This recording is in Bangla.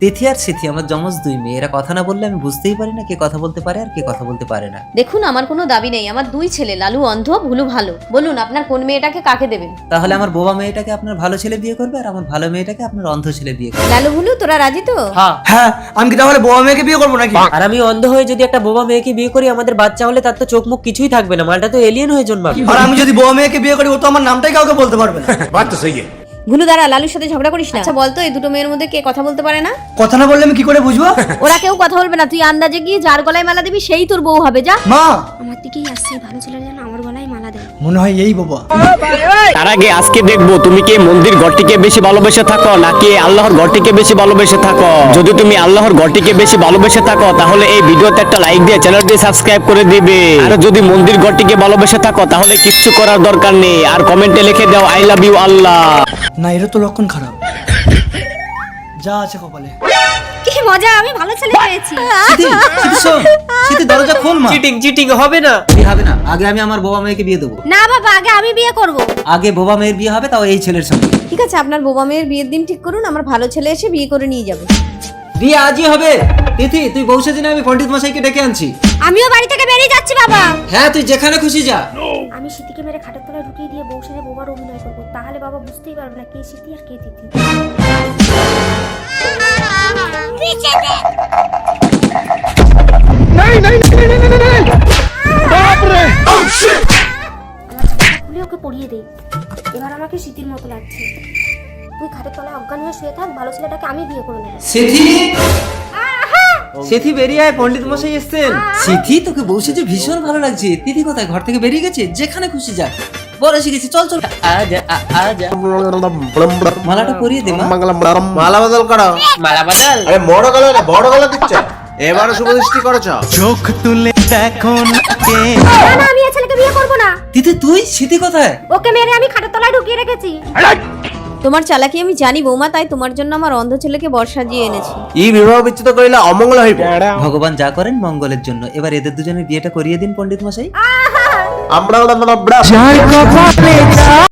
তিথি আর সিথি আমার যমজ দুই মেয়ে, এরা কথা না বললে আমি বুঝতেই পারি না কে কথা বলতে পারে আর কে কথা বলতে পারে না। দেখুন আমার কোনো দাবি নেই, আমার দুই ছেলে, লালু অন্ধ ভুলু ভালো। বলুন আপনার কোন মেয়েটাকে কাকে দেবেন? তাহলে আমার বোবা মেয়েটাকে আপনার ভালো ছেলে বিয়ে করবে আর আমার ভালো মেয়েটাকে আপনার অন্ধ ছেলে বিয়ে করবে। লালু ভুলু তোরা রাজি তো? হ্যাঁ, আমি কি তাহলে বোবা মেয়েকে বিয়ে করবো নাকি? আর আমি অন্ধ হয়ে যদি একটা বোবা মেয়েকে বিয়ে করি, আমাদের বাচ্চা হলে তার তো চোখ মুখ কিছুই থাকবে না, মালটা তো এলিয়েন হয়ে জন্মাবে। আর আমি যদি বোবা মেয়েকে বিয়ে করি, ও তো আমার নামটাই কাউকে বলতে পারবে না। ভুলু দাঁড়া, লালুর সাথে ঝগড়া করিস না। আচ্ছা বলতো এই দুটো মেয়ের মধ্যে কে কথা বলতে পারে না? কথা না বললে আমি কি করে বুঝবো? ওরা কেউ কথা বলবে না, তুই আন্দাজে গিয়ে যার গলায় মালা দিবি সেই তোর বউ হবে। যা। মা, আমার দিকেই আসছে, ভালো ছেলের জন্য আমার গলায় মালা দেয়। মনে হয় এই বাবা। তার আগে আজকে দেখবো তুমি কি মন্দির ঘরটিকে বেশি ভালোবেসে থাকো নাকি আল্লাহর ঘরটিকে বেশি ভালোবেসে থাকো। যদি তুমি আল্লাহর ঘরটিকে বেশি ভালোবেসে থাকো তাহলে এই ভিডিওতে একটা লাইক দিয়ে চ্যানেলটি সাবস্ক্রাইব করে দিবে। আর যদি মন্দির ঘরটিকে ভালোবেসে থাকো তাহলে কিচ্ছু করার দরকার নেই, আর কমেন্টে লিখে দাও আই লাভ ইউ আল্লাহ। না, এটা তো লক্ষণ খারাপ। যা আছে কপালে। কি মজা, আমি ভালো ছেলে পেয়েছি। সিথি, সিথি শোন, সিথি দরজা খোল মা। চিটিং হবে না। বিয়ে হবে না, আগে আমি আমার বোবা মেয়েকে বিয়ে দেবো। না বাবা, আগে আমি বিয়ে করব। আগে বোবা মেয়ের বিয়ে হবে, তাও এই ছেলের সঙ্গে। ঠিক আছে, আপনার বোবা মেয়ের বিয়ের দিন ঠিক করুন, আমার ভালো ছেলে এসে বিয়ে করে নিয়ে যাবে। বিয়ে আজই হবে। তিথি তুই বউ সেজে আমি পণ্ডিত মশাইকে ডেকে আনছি। আমিও বাড়ি থেকে বেরিয়ে যাচ্ছি বাবা। হ্যাঁ, তুই যেখানে খুশি যা। আমি স্মৃতিকে মেরে খাটের তলায় ঢুকিয়ে দিয়ে বউ সেজে বোবার অভিনয় করবো, তাহলে বাবা বুঝতেই পারবে না কে স্মৃতি আর কে তিথি। খুলে ওকে পড়িয়ে দে। এবার আমাকে স্মৃতির মতো লাগছে। তুই খাটের তলায় অজ্ঞান হয়ে শুয়ে থাক, ভালো ছেলেটাকে আমি বিয়ে করে নেবো। সিথি, সিথি বেরিয়ে আয়, পণ্ডিত মশাই এসেছেন। সিথি তোকে বউ সেজে ভীষণ ভালো লাগছে। তিথি কোথায়? ঘর থেকে বেরিয়ে গেছে? যেখানে খুশি যা। বড় এসে গেছে, চল চল। আজা আজা, মালাটা পরিয়ে দে মা। মালা বদল করো। মালা বাদাল। আরে বড় গলা দিচ্ছে। এবারে শুভ দৃষ্টি করেছো। চোখ তুলে দেখো না কে। না না, আমি এই ছেলেকে বিয়ে করবো না। তিথি তুই, সিথি কোথায়? ওকে মেরে আমি খাটের তলায় ঢুকিয়ে রেখেছি। তোমার চালাকি আমি জানি বৌমা, তাই তোমার জন্য আমার অন্ধ ছেলেকে বর্ষা দিয়ে এনেছি। ই বিবাহ বিচ্ছেদ করিলে অমঙ্গল হইবে। ভগবান যা করেন মঙ্গলের জন্য। এবার এদের দুজনের বিয়েটা করিয়ে দিন পণ্ডিত মশাই। আমরা